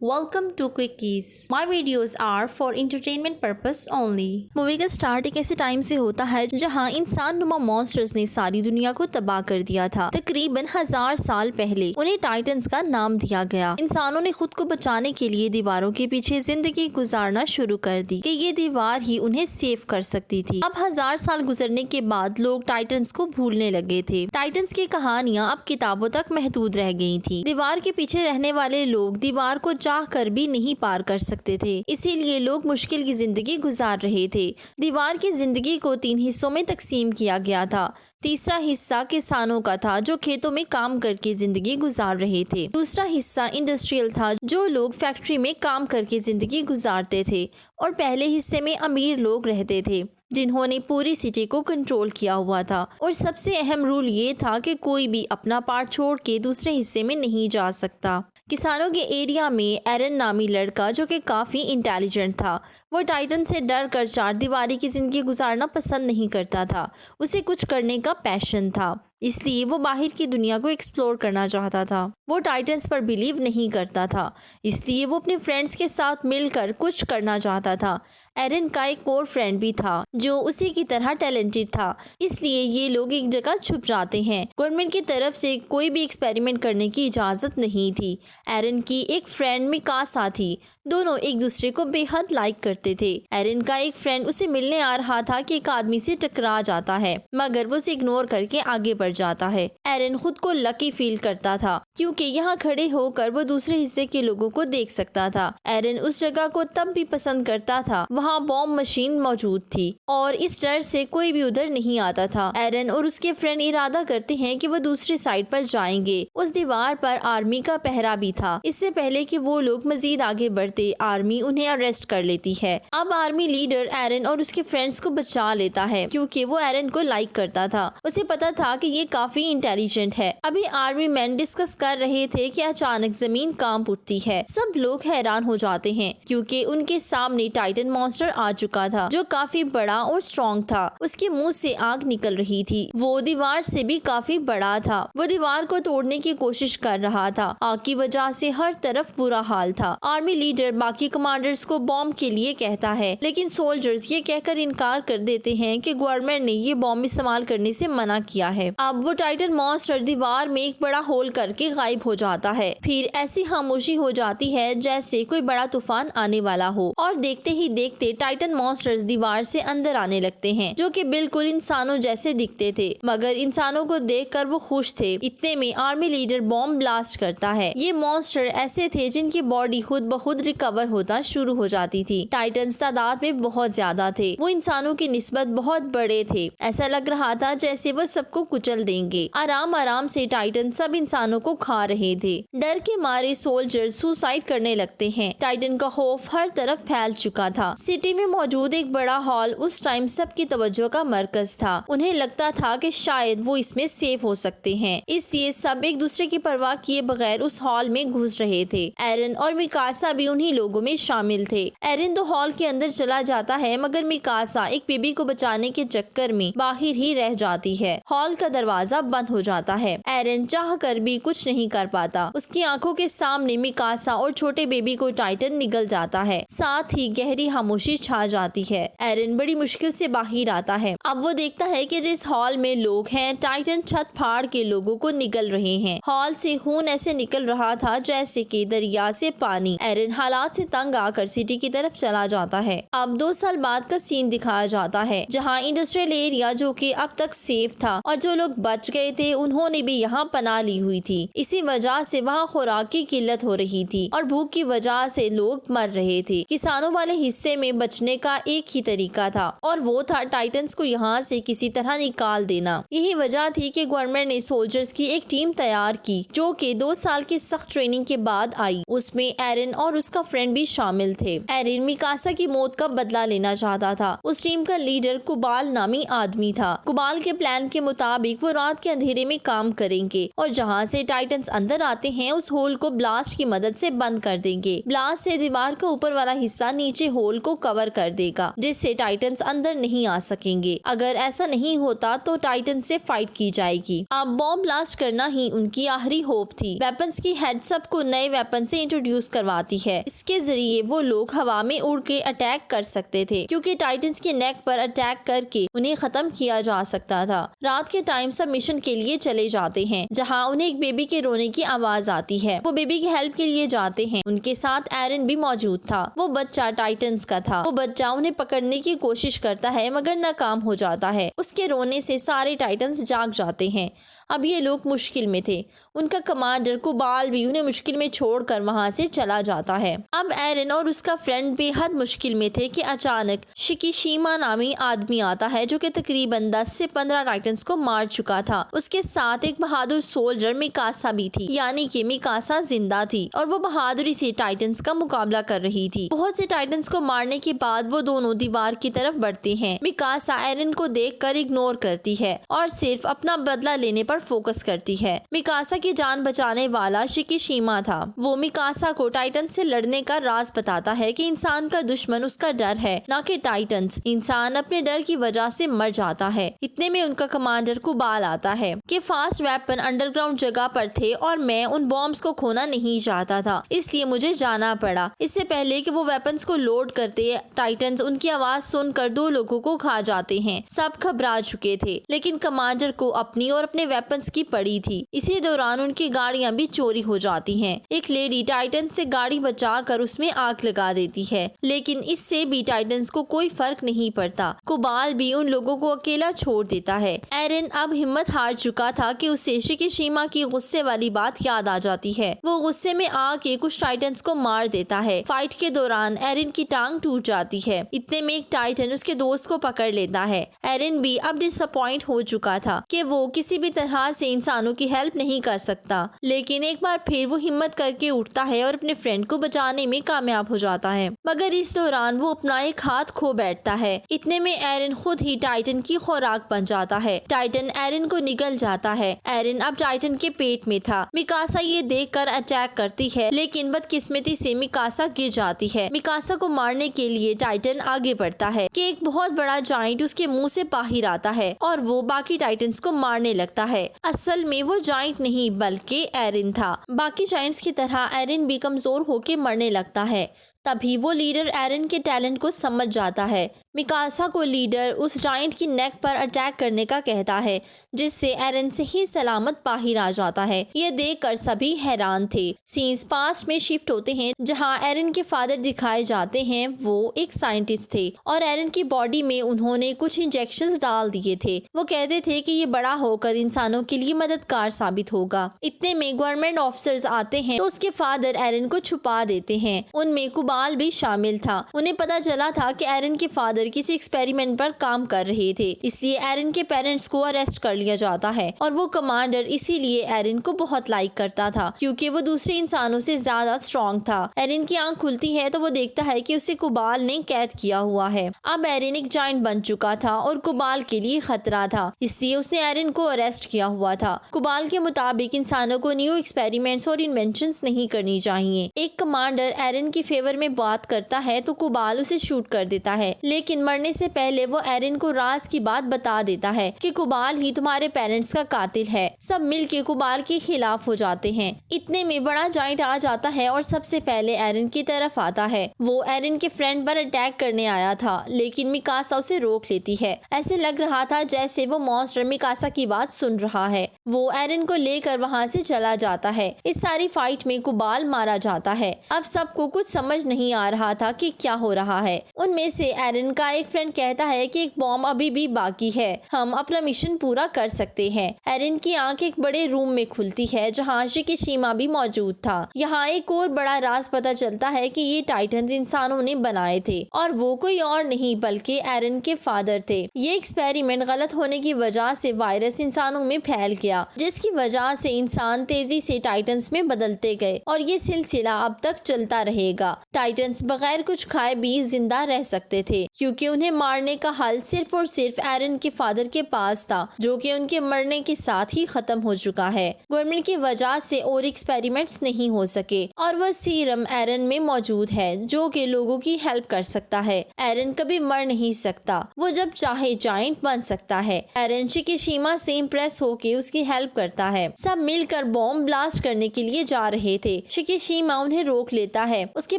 Welcome to Quickies. My videos are for entertainment purpose only. Movie का start एक ऐसे time से होता है जहां इंसान नुमा मॉन्स्टर्स ने सारी दुनिया को तबाह कर दिया था। तकरीबन 1000 साल पहले उन्हें टाइटन्स का नाम दिया गया। इंसानों ने खुद को बचाने के लिए दीवारों के पीछे जिंदगी गुजारना शुरू कर दी कि ये दीवार ही उन्हें सेव कर सकती थी। अब 1000 साल गुजरने के बाद लोग टाइटन्स को भूलने लगे थे। टाइटन्स की कहानियां अब किताबों तक महदूद रह गई थी। दीवार के पीछे रहने वाले लोग दीवार को चाह कर भी नहीं पार कर सकते थे, इसीलिए लोग मुश्किल की जिंदगी गुजार रहे थे। दीवार की जिंदगी को 3 हिस्सों में तकसीम किया गया था। तीसरा हिस्सा किसानों का था जो खेतों में काम करके जिंदगी गुजार रहे थे। दूसरा हिस्सा इंडस्ट्रियल था जो लोग फैक्ट्री में काम करके जिंदगी गुजारते थे। और पहले हिस्से में अमीर लोग रहते थे जिन्होंने पूरी सिटी को कंट्रोल किया हुआ था। और सबसे अहम रूल ये था कि कोई भी अपना पार्ट छोड़ के दूसरे हिस्से में नहीं जा सकता। किसानों के एरिया में एरन नामी लड़का जो कि काफ़ी इंटेलिजेंट था, वो टाइटन से डर कर चार दीवारी की ज़िंदगी गुजारना पसंद नहीं करता था। उसे कुछ करने का पैशन था, इसलिए वो बाहर की दुनिया को एक्सप्लोर करना चाहता था। वो टाइटन्स पर बिलीव नहीं करता था, इसलिए वो अपने फ्रेंड्स के साथ मिलकर कुछ करना चाहता था। एरन का एक और फ्रेंड भी था जो उसी की तरह टैलेंटेड था, इसलिए ये लोग एक जगह छुप जाते हैं। गवर्नमेंट की तरफ से कोई भी एक्सपेरिमेंट करने की इजाज़त नहीं थी। एरन की एक फ्रेंड मिकासा थी। दोनों एक दूसरे को बेहद लाइक करते थे। एरन का एक फ्रेंड उसे मिलने आ रहा था कि एक आदमी से टकरा जाता है, मगर वो उसे इग्नोर करके आगे बढ़ जाता है। एरन खुद को लकी फील करता था क्योंकि यहाँ खड़े होकर वो दूसरे हिस्से के लोगों को देख सकता था। एरन उस जगह को तब भी पसंद करता था, वहाँ बॉम्ब मशीन मौजूद थी और इस डर से कोई भी उधर नहीं आता था। एरन और उसके फ्रेंड इरादा करते हैं कि वो दूसरी साइड पर जाएंगे। उस दीवार पर आर्मी का पहरा भी था। इससे पहले कि वो लोग मजीद आगे बढ़ते आर्मी उन्हें अरेस्ट कर लेती है। अब आर्मी लीडर एरन और उसके फ्रेंड्स को बचा लेता है क्योंकि वो एरन को लाइक करता था। उसे पता था कि ये काफी इंटेलिजेंट है। अभी आर्मी मैन डिस्कस कर रहे थे कि अचानक जमीन कांप उठती है। सब लोग हैरान हो जाते हैं क्योंकि उनके सामने टाइटन मॉन्स्टर आ चुका था जो काफी बड़ा और स्ट्रॉन्ग था। उसके मुंह से आग निकल रही थी। वो दीवार से भी काफी बड़ा था। वो दीवार को तोड़ने की कोशिश कर रहा था। आग की वजह से हर तरफ बुरा हाल था। आर्मी लीडर बाकी कमांडर्स को बॉम्ब के लिए कहता है, लेकिन सोल्जर्स ये कहकर इनकार कर देते हैं कि गवर्नमेंट ने ये बॉम्ब इस्तेमाल करने से मना किया है। अब वो टाइटन मॉन्स्टर दीवार में एक बड़ा होल करके गायब हो जाता है। फिर ऐसी खामोशी हो जाती है जैसे कोई बड़ा तूफान आने वाला हो और देखते ही देखते टाइटन मॉन्स्टर्स दीवार से अंदर आने लगते हैं जो कि बिल्कुल इंसानों जैसे दिखते थे, मगर इंसानों को देखकर वो खुश थे। इतने में आर्मी लीडर बॉम्ब ब्लास्ट करता है। ये मॉन्स्टर ऐसे थे जिनकी बॉडी खुद ब खुद रिकवर होता शुरू हो जाती थी। टाइटन्स तादाद में बहुत ज्यादा थे। वो इंसानों की निस्बत बहुत बड़े थे। ऐसा लग रहा था जैसे वो सबको कुचल देंगे। आराम आराम से टाइटन सब इंसानों को खा रहे थे। डर के मारे सोल्जर सुसाइड करने लगते हैं। टाइटन का खौफ हर तरफ फैल चुका था। सिटी में मौजूद एक बड़ा हॉल उस टाइम सबकी तवज्जो का मरकज था। उन्हें लगता था कि शायद वो इसमें सेफ हो सकते हैं, इसलिए सब एक दूसरे की परवाह किए बगैर उस हॉल में घुस रहे थे। एरन और मिकासा भी उन्हीं लोगों में शामिल थे। एरन तो हॉल के अंदर चला जाता है, मगर मिकासा एक बेबी को बचाने के चक्कर में बाहर ही रह जाती है। हॉल का दरवाजा बंद हो जाता है। एरन चाह कर भी कुछ नहीं कर पाता। उसकी आंखों के सामने मिकासा और छोटे बेबी को टाइटन निगल जाता है। साथ ही गहरी खामोशी छा जाती है। एरन बड़ी मुश्किल से बाहर आता है। अब वो देखता है कि जिस हॉल में लोग हैं, टाइटन छत फाड़ के लोगों को निगल रहे हैं। हॉल से खून ऐसे निकल रहा था जैसे कि दरिया से पानी। एरन हालात से तंग आकर सिटी की तरफ चला जाता है। अब 2 साल बाद का सीन दिखाया जाता है जहाँ इंडस्ट्रियल एरिया जो कि अब तक सेफ था और जो लोग बच गए थे उन्होंने भी यहाँ पनाह ली हुई थी। इसी वजह से वहाँ खुराक की किल्लत हो रही थी और भूख की वजह से लोग मर रहे थे। किसानों वाले हिस्से में बचने का एक ही तरीका था और वो था टाइटन्स को यहाँ से किसी तरह निकाल देना। यही वजह थी कि गवर्नमेंट ने सोल्जर्स की एक टीम तैयार की जो कि 2 साल की सख्त ट्रेनिंग के बाद आई। उसमें एरन और उसका फ्रेंड भी शामिल थे। एरिन मिकासा की मौत का बदला लेना चाहता था। उस टीम का लीडर कुबाल नामी आदमी था। कुबाल के प्लान के मुताबिक वो रात के अंधेरे में काम करेंगे और जहाँ से टाइटन्स अंदर आते हैं उस होल को ब्लास्ट की मदद से बंद कर देंगे। ब्लास्ट से दीवार का ऊपर वाला हिस्सा नीचे होल को कवर कर देगा, जिससे टाइटन्स अंदर नहीं आ सकेंगे। अगर ऐसा नहीं होता तो टाइटन से फाइट की जाएगी। अब बॉम्ब ब्लास्ट करना ही उनकी आखिरी होप थी। वेपन्स की हेड्सअप को नए वेपन से इंट्रोड्यूस करवाती है। इसके जरिए वो लोग हवा में उड़ के अटैक कर सकते थे, क्योंकि टाइटन्स के नेक पर अटैक करके उन्हें खत्म किया जा सकता था। रात के टाइम सब मिशन के लिए चले जाते हैं, जहाँ उन्हें एक बेबी के रोने की आवाज आती है। वो बेबी की हेल्प के लिए जाते हैं। उनके साथ एरन भी मौजूद था। वो बच्चा टाइटन्स का था। वो बच्चा उन्हें पकड़ने की कोशिश करता है मगर नाकाम हो जाता है। उसके रोने से सारे टाइटन्स जाग जाते हैं। अब ये लोग मुश्किल में थे। उनका कमांडर कुबाल भी उन्हें मुश्किल में छोड़कर वहां से चला जाता है। अब एरन और उसका फ्रेंड बेहद मुश्किल में थे कि अचानक शिकिशिमा नामी आदमी आता है, जो कि तकरीबन 10 से 15 टाइटन्स को मार चुका था। उसके साथ एक बहादुर सोल्जर मिकासा भी थी, यानी कि मिकासा जिंदा थी और वो बहादुरी से टाइटन्स का मुकाबला कर रही थी। बहुत से टाइटन्स को मारने के बाद वो दोनों दीवार की तरफ बढ़ते हैं। मिकासा एरन को देखकर इग्नोर करती है और सिर्फ अपना बदला लेने पर फोकस करती है। मिकासा की जान बचाने वाला शिकिशिमा था। वो मिकासा को टाइटन से लड़ने का राज बताता है कि इंसान का दुश्मन उसका डर है, ना कि टाइटन्स। इंसान अपने डर की वजह से मर जाता है। इतने में उनका कमांडर कुबाल आता है कि फास्ट वेपन अंडरग्राउंड जगह पर थे और मैं उन बॉम्ब्स को खोना नहीं चाहता था, इसलिए मुझे जाना पड़ा। इससे पहले कि वो वेपन्स को लोड करते, टाइटन्स उनकी आवाज सुनकर 2 लोगों को खा जाते हैं। सब घबरा चुके थे, लेकिन कमांडर को अपनी और अपने वेपन्स की पड़ी थी। इसी दौरान उनकी गाड़ियां भी चोरी हो जाती हैं। एक लेडी टाइटन से गाड़ी बचाकर उसमें आग लगा देती है, लेकिन इससे भी टाइटन्स को कोई फर्क नहीं पड़ता। कुबाल भी उन लोगों को अकेला छोड़ देता है। एरन अब हिम्मत हार चुका था कि उसे शिकिशिमा की गुस्से वाली बात याद आ जाती है। वो गुस्से में आके कुछ टाइटन्स को मार देता है। फाइट के दौरान एरन की टांग टूट जाती है। इतने में एक टाइटन उसके दोस्त को पकड़ लेता है। एरन भी अब डिसअपॉइंट हो चुका था कि वो किसी भी तरह से इंसानों की हेल्प नहीं कर सकता, लेकिन एक बार फिर वो हिम्मत करके उठता है और अपने फ्रेंड को बचाने में कामयाब हो जाता है। मगर इस दौरान वो अपना एक हाथ खो बैठता है। इतने में एरन खुद ही टाइटन की खुराक बन जाता है। टाइटन एरन को निगल जाता है। एरन अब टाइटन के पेट में था। मिकासा ये देखकर अटैक करती है, लेकिन बदकिस्मती से मिकासा गिर जाती है। मिकासा को मारने के लिए टाइटन आगे बढ़ता है कि एक बहुत बड़ा जाइंट उसके मुंह से बाहर आता है और वो बाकी टाइटन्स को मारने लगता है। असल में वो जाइंट नहीं बल्कि एरन था। बाकी जाइंट्स की तरह एरन भी कमजोर होकर मरने लगता है। तभी वो लीडर एरन के टैलेंट को समझ जाता है। मिकासा को लीडर उस जाइंट की नेक पर अटैक करने का कहता है, जिससे एरन से ही सलामत बाहर आ जाता है। ये देखकर सभी हैरान थे। सीन्स पास्ट में शिफ्ट होते हैं, जहां एरन के फादर दिखाए जाते हैं। वो एक साइंटिस्ट थे और एरन की बॉडी में उन्होंने कुछ इंजेक्शंस डाल दिए थे। वो कहते थे कि ये बड़ा होकर इंसानों के लिए मददगार साबित होगा। इतने में गवर्नमेंट ऑफिसर्स आते हैं तो उसके फादर एरन को छुपा देते हैं। उनमें कुबाल भी शामिल था। उन्हें पता चला था कि एरन के फादर किसी एक्सपेरिमेंट पर काम कर रहे थे, इसलिए एरन के पेरेंट्स को अरेस्ट कर लिया जाता है। और वो कमांडर इसीलिए एरन को बहुत लाइक करता था, क्योंकि वो दूसरे इंसानों से ज्यादा स्ट्रॉन्ग था। एरन की आंख खुलती है तो वो देखता है कि उसे कुबाल ने कैद किया हुआ है। अब एरन एक जाइंट बन चुका था और कुबाल के लिए खतरा था, इसलिए उसने एरन को अरेस्ट किया हुआ था। कुबाल के मुताबिक इंसानों को न्यू एक्सपेरिमेंट्स और इन्वेंशंस नहीं करनी चाहिए। एक कमांडर एरन की फेवर में बात करता है तो कुबाल उसे शूट कर देता है, लेकिन मरने से पहले वो एरन को राज की बात बता देता है कि कुबाल ही तुम्हारे पेरेंट्स का कातिल है। सब मिलके कुबाल के खिलाफ हो जाते हैं। इतने में बड़ा जाइंट आ जाता है और सबसे पहले एरन की तरफ आता है। वो एरन के फ्रेंड पर अटैक करने आया था, लेकिन मिकासा उसे रोक लेती है। ऐसे लग रहा था जैसे वो मॉन्स्टर मिकासा की बात सुन रहा है। वो एरन को लेकर वहाँ से चला जाता है। इस सारी फाइट में कुबाल मारा जाता है। अब सबको कुछ समझ नहीं आ रहा था कि क्या हो रहा है। उनमें से एरन उनका एक फ्रेंड कहता है कि एक बॉम्ब अभी भी बाकी है, हम अपना मिशन पूरा कर सकते हैं। एरन की आंख एक बड़े रूम में खुलती है जहाँ शिकिशिमा भी मौजूद था। यहाँ एक और बड़ा राज पता चलता है कि ये टाइटन्स इंसानों ने बनाए थे और वो कोई और नहीं बल्कि एरन के फादर थे। ये एक्सपेरिमेंट गलत होने की वजह से वायरस इंसानों में फैल गया, जिसकी वजह से इंसान तेजी से टाइटन्स में बदलते गए और ये सिलसिला अब तक चलता रहेगा। टाइटन्स बगैर कुछ खाए भी जिंदा रह सकते थे क्योंकि उन्हें मारने का हल सिर्फ और सिर्फ एरन के फादर के पास था, जो कि उनके मरने के साथ ही खत्म हो चुका है। गवर्नमेंट की वजह से और एक्सपेरिमेंट्स नहीं हो सके और वह सीरम एरन में मौजूद है जो कि लोगों की हेल्प कर सकता है। एरन कभी मर नहीं सकता, वो जब चाहे जायंट बन सकता है। एरन शिकिशिमा से इम्प्रेस होके उसकी हेल्प करता है। सब मिलकर बॉम्ब ब्लास्ट करने के लिए जा रहे थे। शिकिशिमा उन्हें रोक लेता है। उसके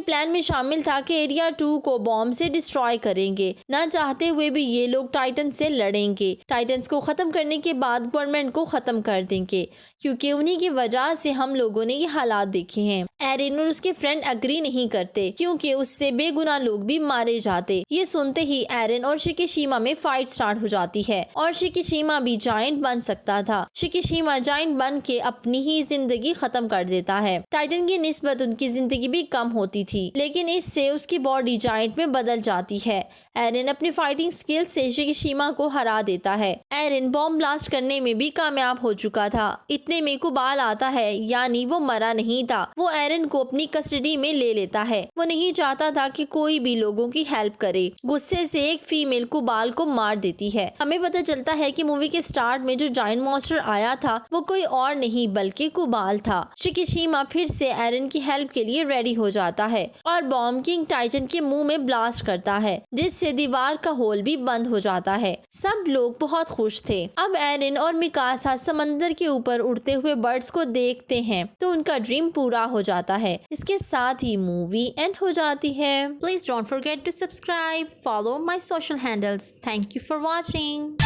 प्लान में शामिल था कि एरिया 2 को बॉम्ब से डिस्ट्रॉय करेंगे। ना चाहते हुए भी ये लोग टाइटन से लड़ेंगे। टाइटन्स को खत्म करने के बाद गवर्नमेंट को खत्म कर देंगे क्योंकि उन्हीं की वजह से हम लोगों ने ये हालात देखे हैं। एरन और उसके फ्रेंड अग्री नहीं करते क्योंकि उससे बेगुनाह लोग भी मारे जाते। ये सुनते ही एरन और शिकिशिमा में फाइट स्टार्ट हो जाती है और शिकिशिमा भी जायंट बन सकता था। शिकिशिमा जायंट बन के अपनी ही जिंदगी खत्म कर देता है। टाइटन की निस्बत उनकी जिंदगी भी कम होती थी, लेकिन इससे उसकी बॉडी जायंट में बदल जाती है। एरन अपनी फाइटिंग स्किल से शिकिशिमा को हरा देता है। एरन बॉम्ब ब्लास्ट करने में भी कामयाब हो चुका था। इतने में कुबाल आता है, यानी वो मरा नहीं था। वो एरन को अपनी कस्टडी में ले लेता है। वो नहीं चाहता था कि कोई भी लोगों की हेल्प करे। गुस्से से एक फीमेल कुबाल को मार देती है। हमें पता चलता है कि मूवी के स्टार्ट में जो जायंट मॉन्स्टर आया था वो कोई और नहीं बल्कि कुबाल था। शिकिशिमा फिर से एरन की हेल्प के लिए रेडी हो जाता है और बॉम्ब किंग टाइटन के मुंह में ब्लास्ट करता है, जिससे दीवार का होल भी बंद हो जाता है। सब लोग बहुत खुश थे। अब एरन और मिकासा समंदर के ऊपर उड़ते हुए बर्ड्स को देखते हैं तो उनका ड्रीम पूरा हो जाता है। इसके साथ ही मूवी एंड हो जाती है। Please don't forget to subscribe, follow my social handles. Thank you for watching.